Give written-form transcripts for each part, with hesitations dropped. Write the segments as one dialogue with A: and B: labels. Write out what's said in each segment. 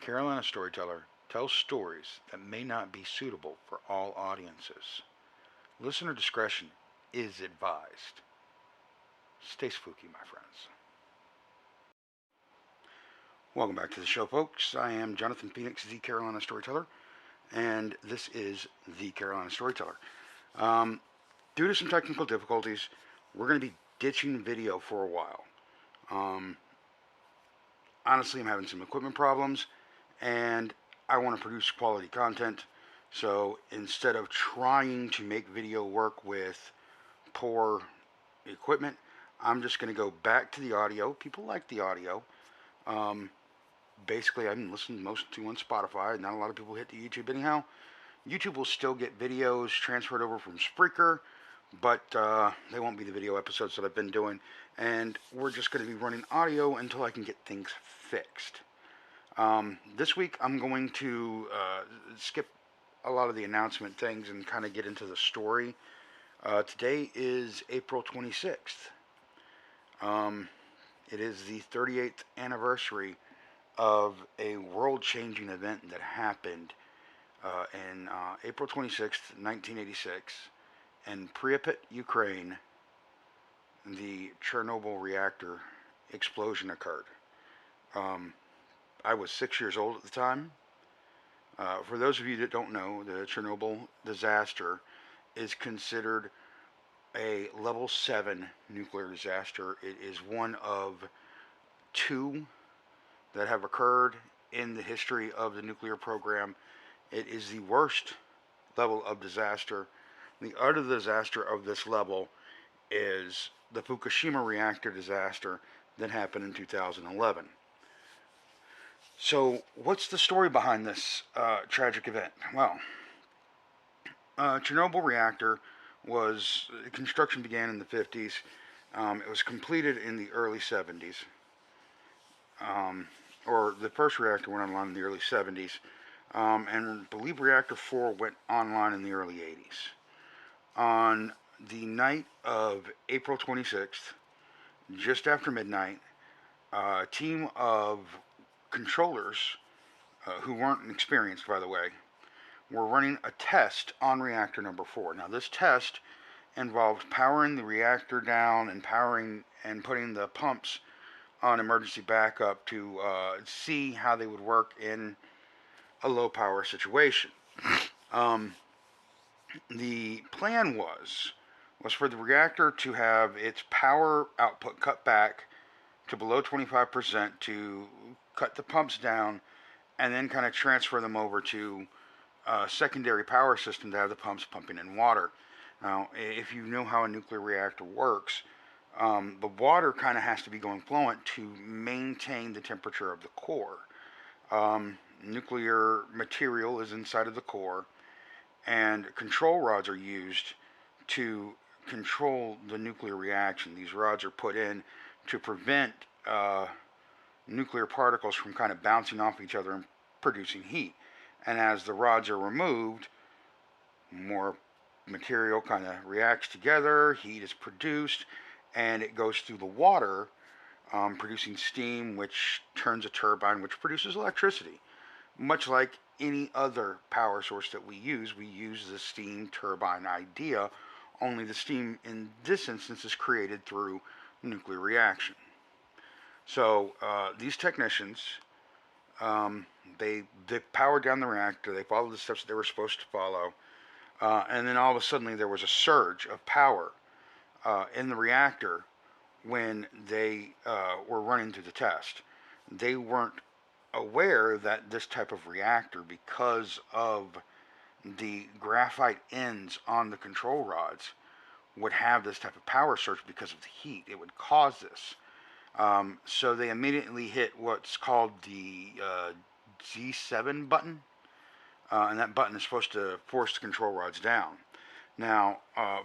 A: Carolina Storyteller tells stories that may not be suitable for all audiences. Listener discretion is advised. Stay spooky, my friends. Welcome back to the show, folks. I am Jonathan Phoenix, the Carolina Storyteller, and this is the Carolina Storyteller. Due to some technical difficulties, we're going to be ditching video for a while. Honestly, I'm having some equipment problems, and I want to produce quality content. So instead of trying to make video work with poor equipment, I'm just going to go back to the audio. People like the audio. Basically, I've been listening most to on Spotify. Not a lot of people hit the YouTube anyhow. YouTube will still get videos transferred over from Spreaker, but they won't be the video episodes that I've been doing. And we're just going to be running audio until I can get things fixed. This week, I'm going to skip a lot of the announcement things and kind of get into the story. Today is April 26th. It is the 38th anniversary of a world-changing event that happened in April 26th, 1986, in Pripyat, Ukraine. The Chernobyl reactor explosion occurred. I was 6 years old at the time. For those of you that don't know, the Chernobyl disaster is considered a level 7 nuclear disaster. It is one of two that have occurred in the history of the nuclear program. It is the worst level of disaster. The other disaster of this level is the Fukushima reactor disaster that happened in 2011. So, what's the story behind this tragic event? Well, Chernobyl reactor construction began in the 50s. It was completed in the early 70s. Or the first reactor went online in the early 70s. And I believe Reactor 4 went online in the early 80s. On the night of April 26th, just after midnight, a team of controllers, who weren't experienced, by the way, were running a test on reactor number 4. Now, this test involved powering the reactor down and putting the pumps on emergency backup to see how they would work in a low power situation. The plan was for the reactor to have its power output cut back to below 25% to cut the pumps down, and then kind of transfer them over to a secondary power system to have the pumps pumping in water. Now, if you know how a nuclear reactor works, the water kind of has to be going fluent to maintain the temperature of the core. Nuclear material is inside of the core, and control rods are used to control the nuclear reaction. These rods are put in to prevent nuclear particles from kind of bouncing off each other and producing heat. And as the rods are removed, more material kind of reacts together, heat is produced, and it goes through the water, producing steam, which turns a turbine, which produces electricity. Much like any other power source that we use the steam turbine idea, only the steam in this instance is created through nuclear reaction. So these technicians, they powered down the reactor, they followed the steps that they were supposed to follow, and then all of a sudden there was a surge of power in the reactor when they were running through the test. They weren't aware that this type of reactor, because of the graphite ends on the control rods, would have this type of power surge because of the heat. It would cause this. So they immediately hit what's called the G7 button, and that button is supposed to force the control rods down. Now,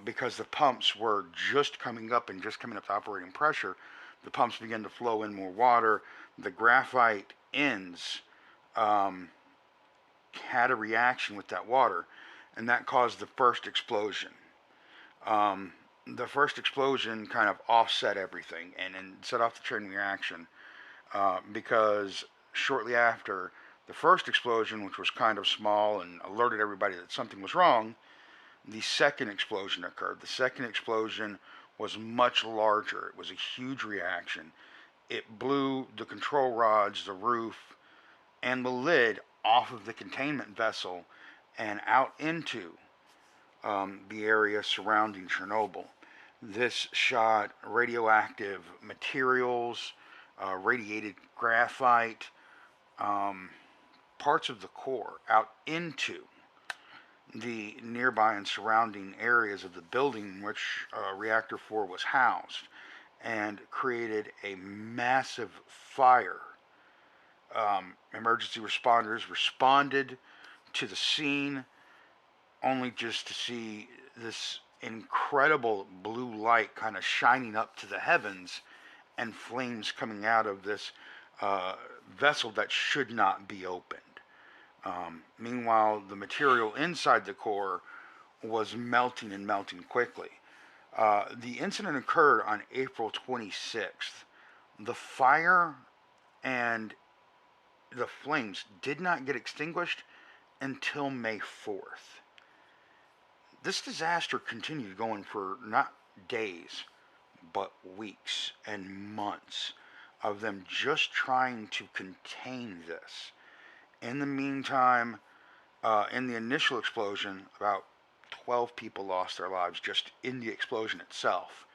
A: because the pumps were just coming up to operating pressure, the pumps began to flow in more water. The graphite ends had a reaction with that water, and that caused the first explosion. The first explosion kind of offset everything and set off the chain reaction, because shortly after, the first explosion, which was kind of small and alerted everybody that something was wrong, the second explosion occurred. The second explosion was much larger. It was a huge reaction. It blew the control rods, the roof, and the lid off of the containment vessel and out into the area surrounding Chernobyl. This shot radioactive materials, radiated graphite, um, parts of the core out into the nearby and surrounding areas of the building in which Reactor 4 was housed, and created a massive fire. Emergency responders responded to the scene only just to see this incredible blue light kind of shining up to the heavens and flames coming out of this uh, vessel that should not be opened. Meanwhile, the material inside the core was melting and melting quickly. The incident occurred on April 26th. The fire and the flames did not get extinguished until May 4th. This disaster continued going for not days, but weeks and months of them just trying to contain this. In the meantime, in the initial explosion, about 12 people lost their lives just in the explosion itself.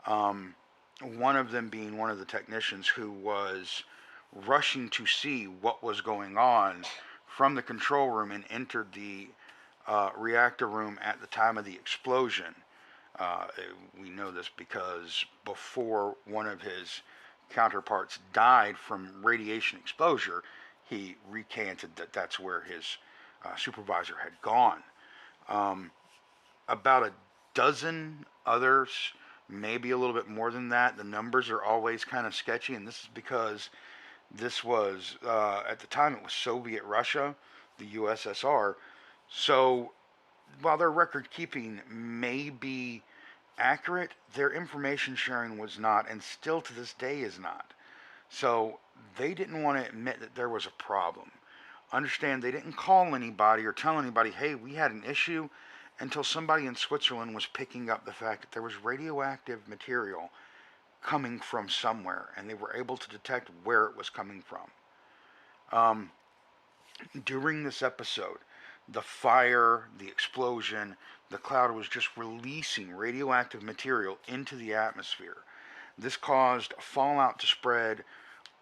A: Um, One of them being one of the technicians who was rushing to see what was going on from the control room and entered the reactor room at the time of the explosion. Uh, we know this because before one of his counterparts died from radiation exposure, he recanted that that's where his supervisor had gone. Um, about a dozen others, maybe a little bit more than that. The numbers are always kind of sketchy, and this is because this was, at the time, it was Soviet Russia, the USSR. So while their record keeping may be accurate, their information sharing was not, and still to this day is not. So they didn't want to admit that there was a problem. Understand, they didn't call anybody or tell anybody, hey, we had an issue, until somebody in Switzerland was picking up the fact that there was radioactive material coming from somewhere, and they were able to detect where it was coming from. Um, During this episode, the fire, the explosion, the cloud was just releasing radioactive material into the atmosphere. This caused fallout to spread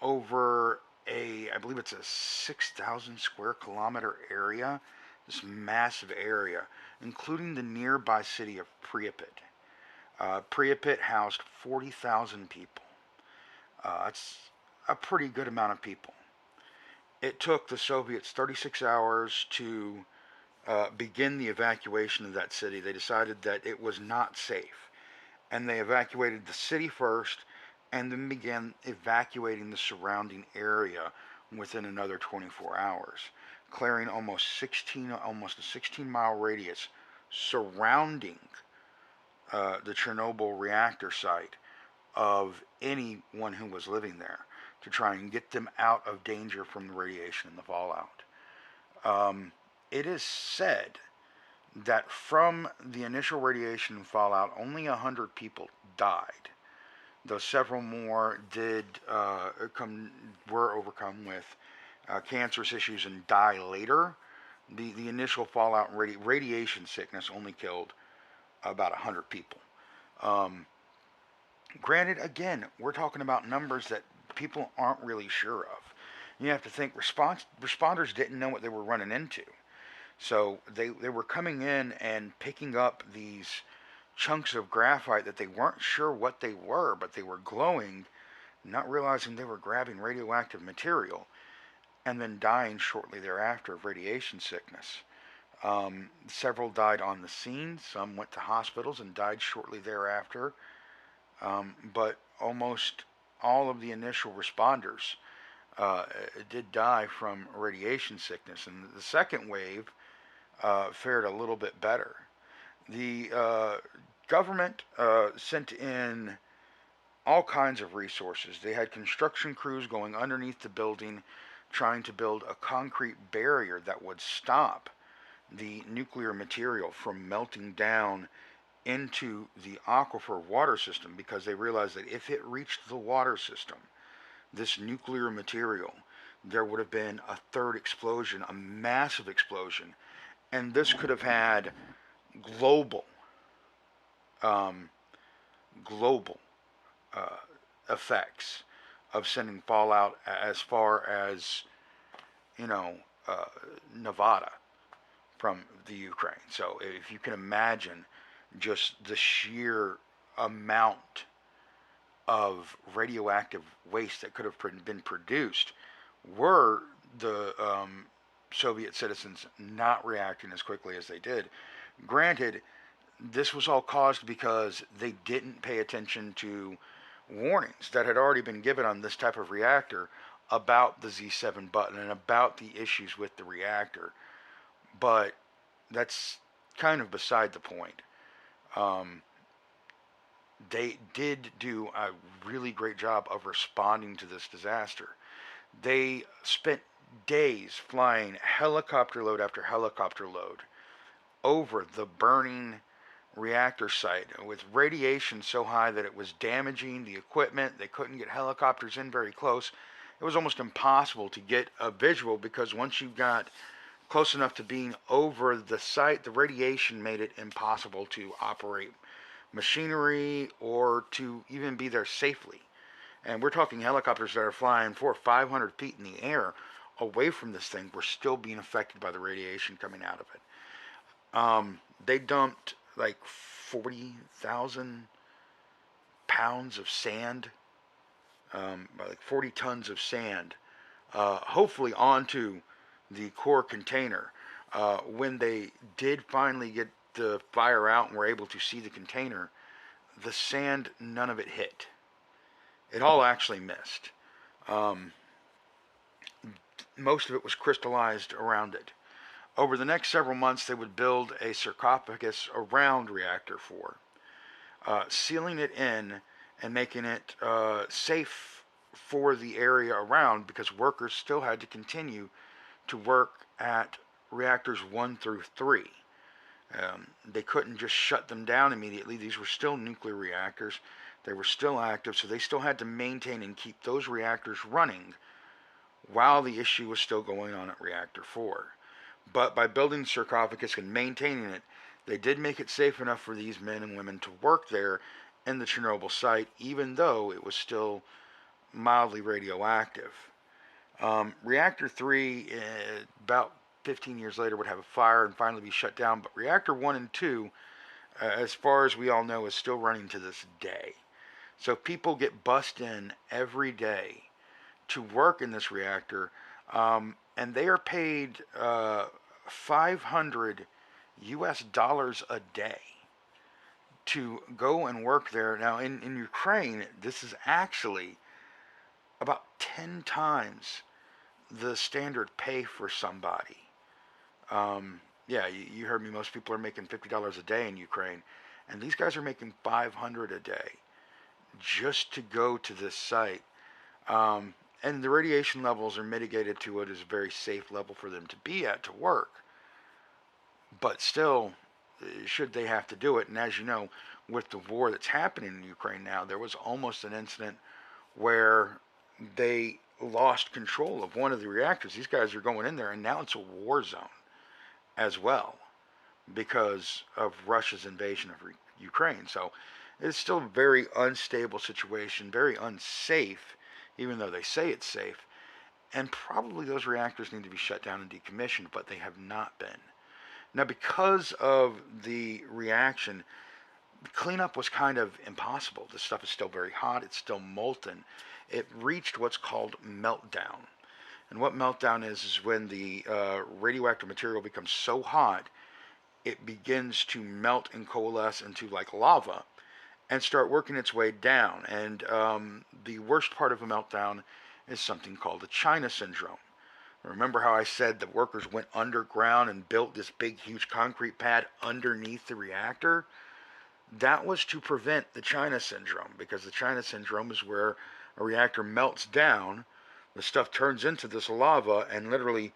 A: over I believe it's a 6,000 square kilometer area, this massive area, including the nearby city of Pripyat. Pripyat housed 40,000 people. That's a pretty good amount of people. It took the Soviets 36 hours to begin the evacuation of that city. They decided that it was not safe, and they evacuated the city first, and then began evacuating the surrounding area within another 24 hours, clearing almost a 16-mile radius surrounding the Chernobyl reactor site of anyone who was living there to try and get them out of danger from the radiation and the fallout. It is said that from the initial radiation and fallout, only 100 people died, though several more were overcome with cancerous issues and die later. The initial fallout and radiation sickness only killed about 100 people. Um, Granted, again, we're talking about numbers that people aren't really sure of. You have to think responders didn't know what they were running into. So they were coming in and picking up these chunks of graphite that they weren't sure what they were, but they were glowing, not realizing they were grabbing radioactive material, and then dying shortly thereafter of radiation sickness. Several died on the scene, some went to hospitals and died shortly thereafter, but almost all of the initial responders did die from radiation sickness. And the second wave fared a little bit better. The government sent in all kinds of resources. They had construction crews going underneath the building trying to build a concrete barrier that would stop the nuclear material from melting down into the aquifer water system, because they realized that if it reached the water system, this nuclear material, there would have been a third explosion, a massive explosion, and this could have had global, um, global uh, effects of sending fallout as far as, you know, uh, Nevada from the Ukraine. So if you can imagine just the sheer amount of radioactive waste that could have been produced were the Soviet citizens not reacting as quickly as they did. Granted, this was all caused because they didn't pay attention to warnings that had already been given on this type of reactor about the Z7 button and about the issues with the reactor. But that's kind of beside the point. Um, they did do a really great job of responding to this disaster. They spent days flying helicopter load after helicopter load over the burning reactor site with radiation so high that it was damaging the equipment. They couldn't get helicopters in very close. It was almost impossible to get a visual, because once you got close enough to being over the site, the radiation made it impossible to operate machinery or to even be there safely. And we're talking helicopters that are flying 400 or 500 feet in the air away from this thing were still being affected by the radiation coming out of it. They dumped like 40,000 pounds of sand, like 40 tons of sand, hopefully onto the core container. When they did finally get the fire out and were able to see the container, the sand, none of it hit. It all actually missed. Um, Most of it was crystallized around it. Over the next several months, they would build a sarcophagus around Reactor 4, sealing it in and making it safe for the area around, because workers still had to continue to work at reactors 1 through 3. They couldn't just shut them down immediately. These were still nuclear reactors. They were still active, so they still had to maintain and keep those reactors running while the issue was still going on at Reactor 4. But by building the sarcophagus and maintaining it, they did make it safe enough for these men and women to work there in the Chernobyl site, even though it was still mildly radioactive. Reactor 3, about 15 years later, would have a fire and finally be shut down. But Reactor 1 and 2, as far as we all know, is still running to this day. So people get bussed in every day to work in this reactor, and they are paid $500 a day to go and work there. Now, in Ukraine, this is actually about 10 times the standard pay for somebody. Yeah, you heard me. Most people are making $50 a day in Ukraine, and these guys are making $500 a day just to go to this site. And the radiation levels are mitigated to what is a very safe level for them to be at to work. But still, should they have to do it? And as you know, with the war that's happening in Ukraine now, there was almost an incident where they lost control of one of the reactors. These guys are going in there, and now it's a war zone as well because of Russia's invasion of Ukraine. So it's still a very unstable situation, very unsafe, even though they say it's safe. And probably those reactors need to be shut down and decommissioned, but they have not been. Now, because of the reaction, the cleanup was kind of impossible. This stuff is still very hot. It's still molten. It reached what's called meltdown. And what meltdown is when the radioactive material becomes so hot, it begins to melt and coalesce into like lava and start working its way down. And the worst part of a meltdown is something called the China syndrome. Remember how I said the workers went underground and built this big, huge concrete pad underneath the reactor? That was to prevent the China syndrome, because the China syndrome is where a reactor melts down, the stuff turns into this lava and literally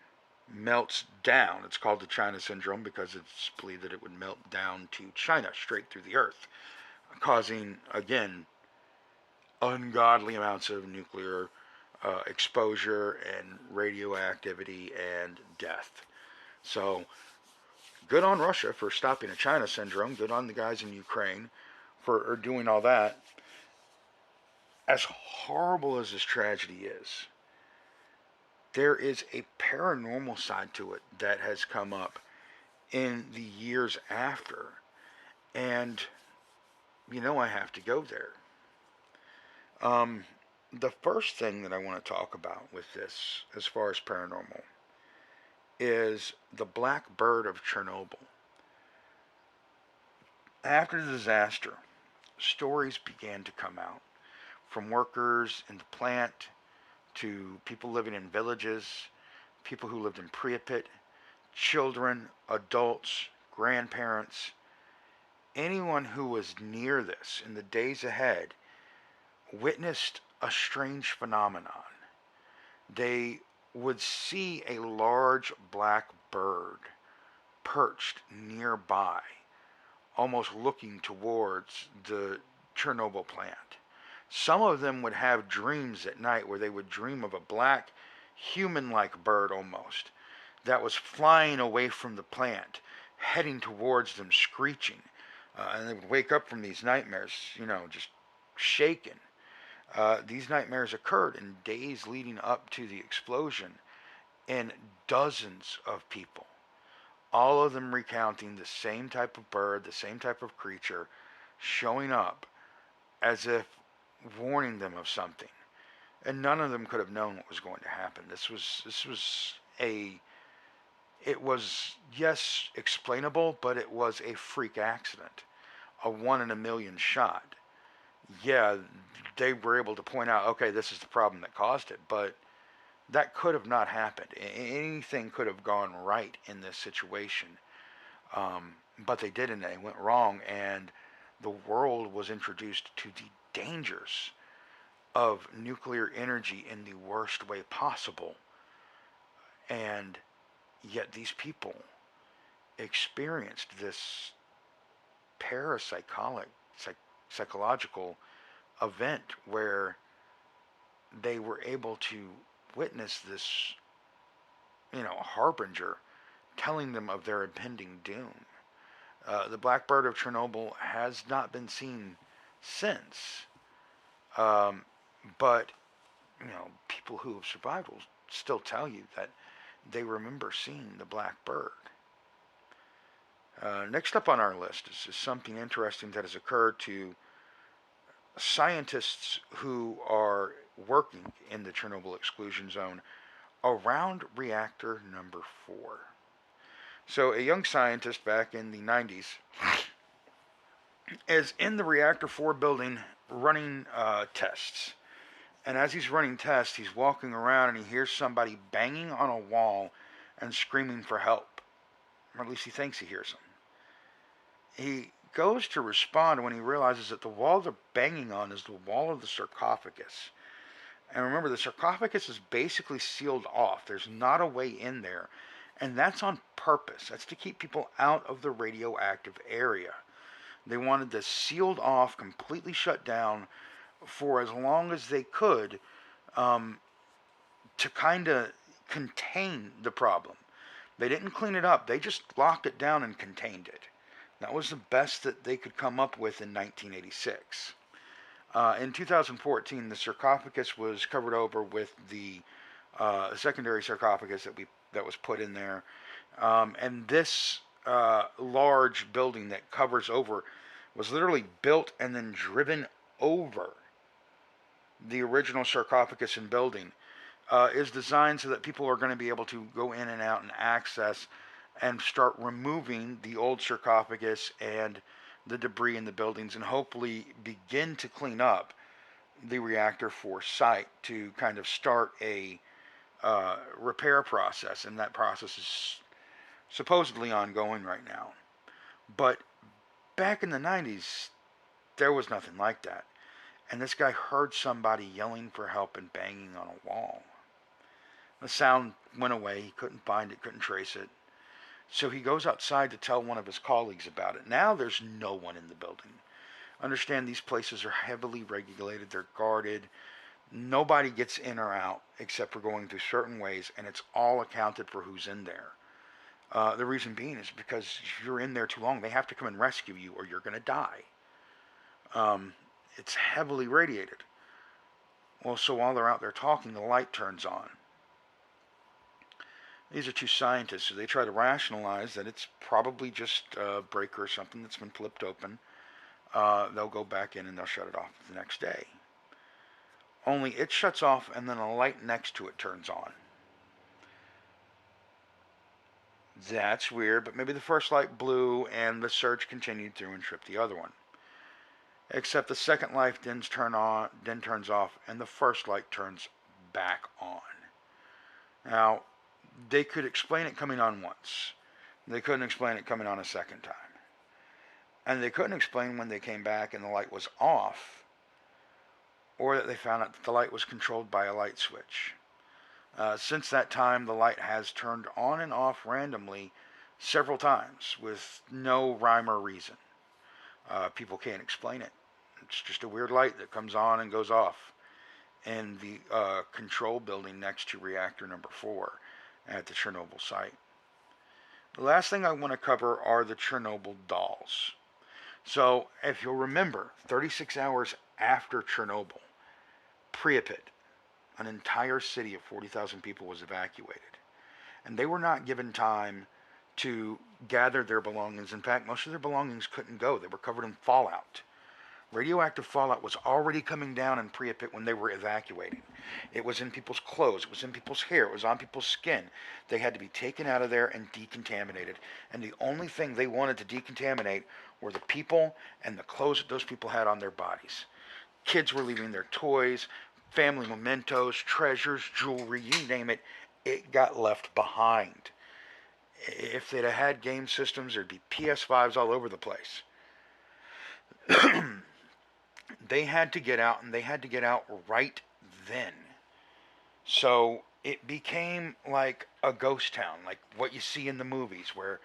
A: melts down. It's called the China syndrome because it's believed that it would melt down to China straight through the earth, causing, again, ungodly amounts of nuclear exposure and radioactivity and death. So, good on Russia for stopping a China syndrome. Good on the guys in Ukraine for doing all that. As horrible as this tragedy is, there is a paranormal side to it that has come up in the years after. And I have to go there. The first thing that I want to talk about with this, as far as paranormal, is the black bird of Chernobyl. After the disaster, stories began to come out from workers in the plant to people living in villages, people who lived in Pripyat, children, adults, grandparents, anyone who was near this in the days ahead witnessed a strange phenomenon. They would see a large black bird perched nearby, almost looking towards the Chernobyl plant. Some of them would have dreams at night where they would dream of a black, human-like bird almost, that was flying away from the plant, heading towards them, screeching. And they would wake up from these nightmares, just shaken. These nightmares occurred in days leading up to the explosion, and dozens of people, all of them recounting the same type of bird, the same type of creature, showing up as if warning them of something. And none of them could have known what was going to happen. It was, yes, explainable, but it was a freak accident, a 1 in a million shot. Yeah, they were able to point out, okay, this is the problem that caused it, but that could have not happened. Anything could have gone right in this situation, but they didn't. They went wrong, and the world was introduced to the dangers of nuclear energy in the worst way possible. And yet these people experienced this psychological event where they were able to witness this, harbinger telling them of their impending doom. The black bird of Chernobyl has not been seen since, but people who have survived will still tell you that they remember seeing the black bird. Next up on our list is something interesting that has occurred to scientists who are working in the Chernobyl exclusion zone around reactor number 4. So a young scientist back in the 90s is in the reactor 4 building running tests. And as he's running tests, he's walking around and he hears somebody banging on a wall and screaming for help. Or at least he thinks he hears them. He goes to respond when he realizes that the wall they're banging on is the wall of the sarcophagus. And remember, the sarcophagus is basically sealed off. There's not a way in there. And that's on purpose. That's to keep people out of the radioactive area. They wanted this sealed off, completely shut down for as long as they could, to kind of contain the problem. They didn't clean it up. They just locked it down and contained it. That was the best that they could come up with in 1986. In 2014, the sarcophagus was covered over with the secondary sarcophagus that was put in there. And this large building that covers over was literally built and then driven over the original sarcophagus and building. Is designed so that people are going to be able to go in and out and access and start removing the old sarcophagus and the debris in the buildings, and hopefully begin to clean up the reactor 4 site to kind of start a repair process. And that process is supposedly ongoing right now. But back in the 90s, there was nothing like that. And this guy heard somebody yelling for help and banging on a wall. The sound went away. He couldn't find it, couldn't trace it. So he goes outside to tell one of his colleagues about it. Now there's no one in the building. Understand these places are heavily regulated, they're guarded. Nobody gets in or out except for going through certain ways, and it's all accounted for who's in there. The reason being is because if you're in there too long, they have to come and rescue you or you're going to die. It's heavily radiated. Well, so while they're out there talking, the light turns on. These are two scientists, so they try to rationalize that it's probably just a breaker or something that's been flipped open. They'll go back in and they'll shut it off the next day. Only it shuts off and then a light next to it turns on. That's weird, but maybe the first light blew and the surge continued through and tripped the other one. Except the second light then turns off and the first light turns back on. Now, they could explain it coming on once. They couldn't explain it coming on a second time. And they couldn't explain when they came back and the light was off, or that they found out that the light was controlled by a light switch. Since that time, the light has turned on and off randomly several times with no rhyme or reason. People can't explain it. It's just a weird light that comes on and goes off in the control building next to reactor number 4 at the Chernobyl site. The last thing I want to cover are the Chernobyl dolls. So, if you'll remember, 36 hours after Chernobyl, Pripyat, an entire city of 40,000 people, was evacuated. And they were not given time to gather their belongings. In fact, most of their belongings couldn't go. They were covered in fallout. Radioactive fallout was already coming down in Pripyat when they were evacuating. It was in people's clothes, it was in people's hair, it was on people's skin. They had to be taken out of there and decontaminated. And the only thing they wanted to decontaminate were the people and the clothes that those people had on their bodies. Kids were leaving their toys, family mementos, treasures, jewelry, you name it, it got left behind. If they'd have had game systems, there'd be PS5s all over the place. They had to get out, and they had to get out right then. So it became like a ghost town, like what you see in the movies, where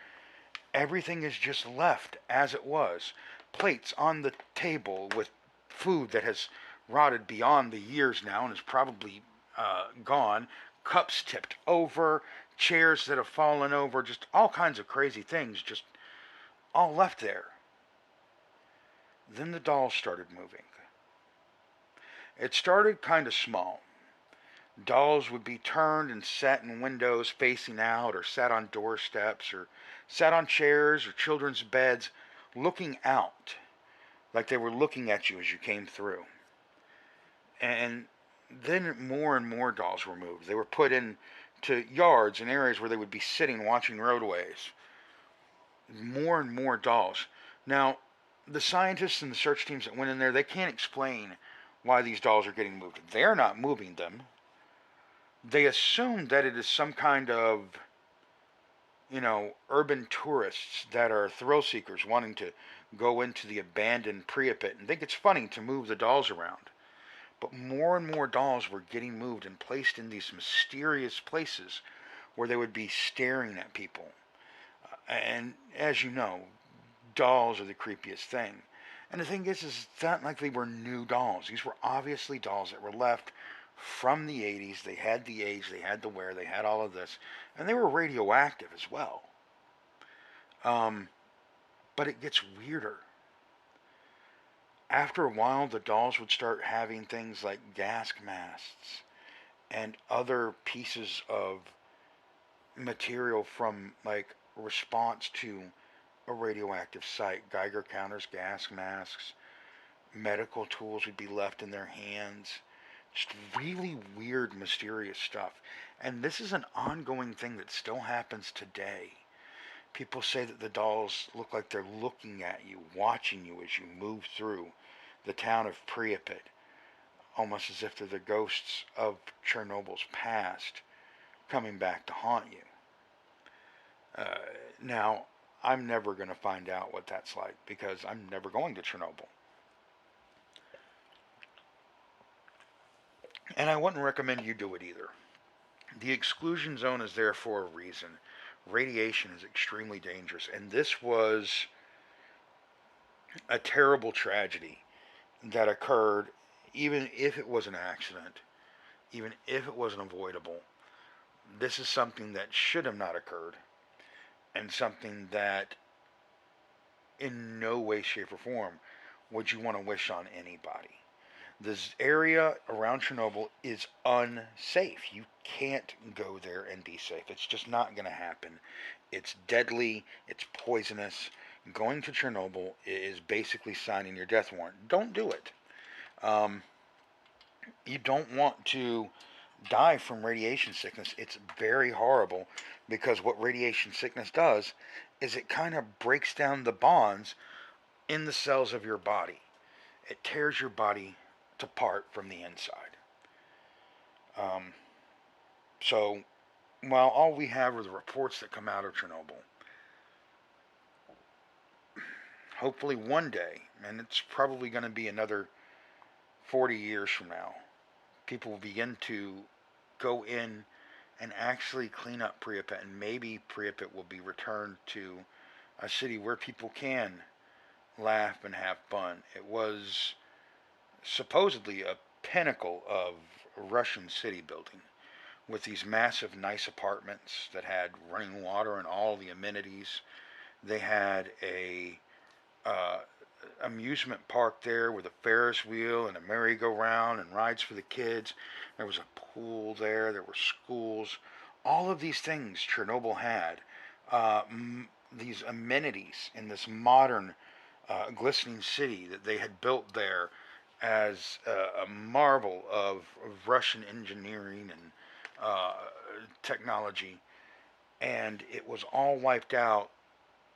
A: everything is just left as it was. Plates on the table with food that has rotted beyond the years now and is probably gone. Cups tipped over, chairs that have fallen over, just all kinds of crazy things just all left there. Then the dolls started moving. It started kind of small. Dolls would be turned and sat in windows facing out, or sat on doorsteps, or sat on chairs or children's beds looking out, like they were looking at you as you came through. And then more and more dolls were moved. They were put into yards and areas where they would be sitting watching roadways. More and more dolls. Now, the scientists and the search teams that went in there, they can't explain why these dolls are getting moved. They're not moving them. They assume that it is some kind of, urban tourists that are thrill seekers wanting to go into the abandoned Pripyat and think it's funny to move the dolls around. But more and more dolls were getting moved and placed in these mysterious places where they would be staring at people. And as you know, dolls are the creepiest thing. And the thing is it's not like they were new dolls. These were obviously dolls that were left from the 80s. They had the age, they had the wear, they had all of this. And they were radioactive as well. But it gets weirder. After a while, the dolls would start having things like gas masks and other pieces of material from, like, response to a radioactive site. Geiger counters, gas masks, medical tools would be left in their hands. Just really weird, mysterious stuff. And this is an ongoing thing that still happens today. People say that the dolls look like they're looking at you, watching you as you move through the town of Pripyat, almost as if they're the ghosts of Chernobyl's past coming back to haunt you. Now, I'm never going to find out what that's like because I'm never going to Chernobyl. And I wouldn't recommend you do it either. The exclusion zone is there for a reason. Radiation is extremely dangerous, and this was a terrible tragedy that occurred, even if it was an accident, even if it wasn't avoidable. This is something that should have not occurred, and something that in no way, shape, or form would you want to wish on anybody. This area around Chernobyl is unsafe. You can't go there and be safe. It's just not going to happen. It's deadly. It's poisonous. Going to Chernobyl is basically signing your death warrant. Don't do it. Um, you don't want to die from radiation sickness. It's very horrible because what radiation sickness does is it kind of breaks down the bonds in the cells of your body. It tears your body apart from the inside. Um, so, while all we have are the reports that come out of Chernobyl, hopefully one day, and it's probably going to be another 40 years from now, people will begin to go in and actually clean up Pripyat, and maybe Pripyat will be returned to a city where people can laugh and have fun. It was supposedly a pinnacle of Russian city building with these massive, nice apartments that had running water and all the amenities. They had a uh, amusement park there with a Ferris wheel and a merry-go-round and rides for the kids. There was a pool there. There were schools. All of these things Chernobyl had. These amenities in this modern, glistening city that they had built there as a marvel of Russian engineering and uh, technology. And it was all wiped out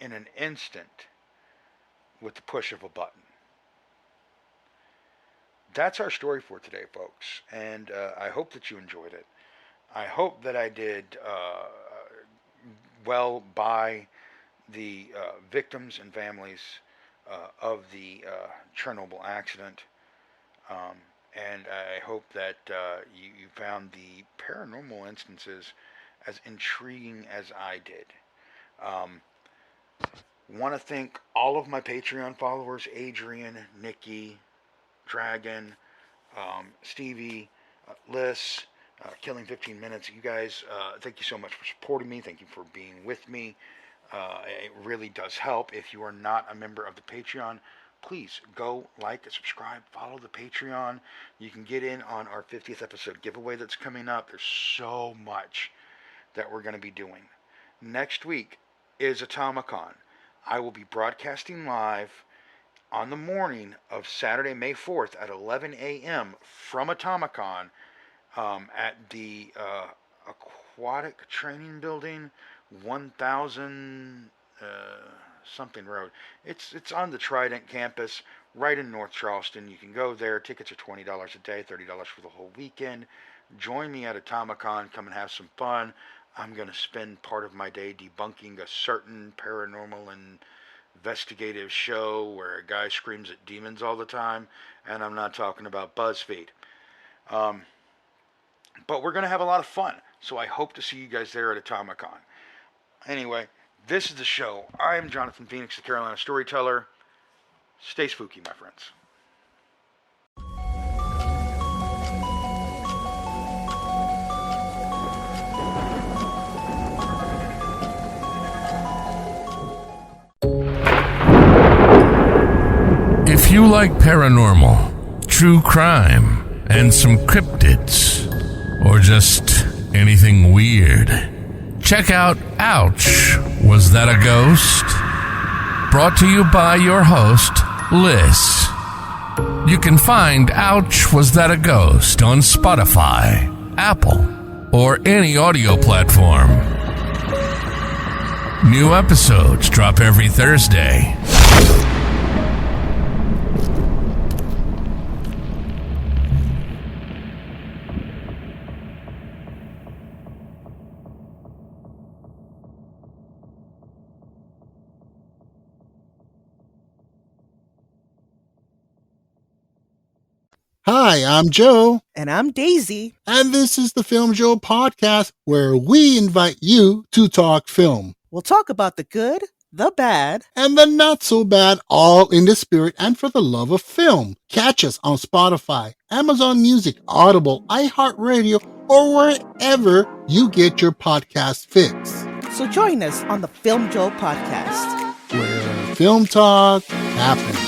A: in an instant with the push of a button. That's our story for today, folks, and I hope that you enjoyed it. I hope that I did well by the victims and families of the Chernobyl accident, um, and I hope that you found the paranormal instances as intriguing as I did. Um, Want to thank all of my Patreon followers: Adrian, Nikki, Dragon, Stevie, Liz, Killing 15 Minutes. You guys, thank you so much for supporting me. Thank you for being with me. It really does help. If you are not a member of the Patreon, please go like and subscribe, follow the Patreon. You can get in on our 50th episode giveaway that's coming up. There's so much that we're going to be doing. Next week is Atomicon. I will be broadcasting live on the morning of Saturday, May 4th at 11 a.m. from Atomicon at the Aquatic Training Building, 1000 something road. It's on the Trident campus right in North Charleston. You can go there. Tickets are $20 a day, $30 for the whole weekend. Join me at Atomicon. Come and have some fun. I'm going to spend part of my day debunking a certain paranormal and investigative show where a guy screams at demons all the time, and I'm not talking about BuzzFeed. Um, but we're going to have a lot of fun, so I hope to see you guys there at Atomicon. Anyway, this is the show. I am Jonathan Phoenix, the Carolina Storyteller. Stay spooky, my friends.
B: If you like paranormal, true crime, and some cryptids, or just anything weird, check out Ouch! Was That a Ghost? Brought to you by your host, Liz. You can find Ouch! Was That a Ghost on Spotify, Apple, or any audio platform. New episodes drop every Thursday.
C: Hi, I'm Joe.
D: And I'm Daisy.
C: And this is the Film Joe podcast, where we invite you to talk film.
D: We'll talk about the good, the bad,
C: and the not so bad, all in the spirit and for the love of film. Catch us on Spotify, Amazon Music, Audible, iHeartRadio, or wherever you get your podcast fix.
D: So join us on the Film Joe podcast,
C: where film talk happens.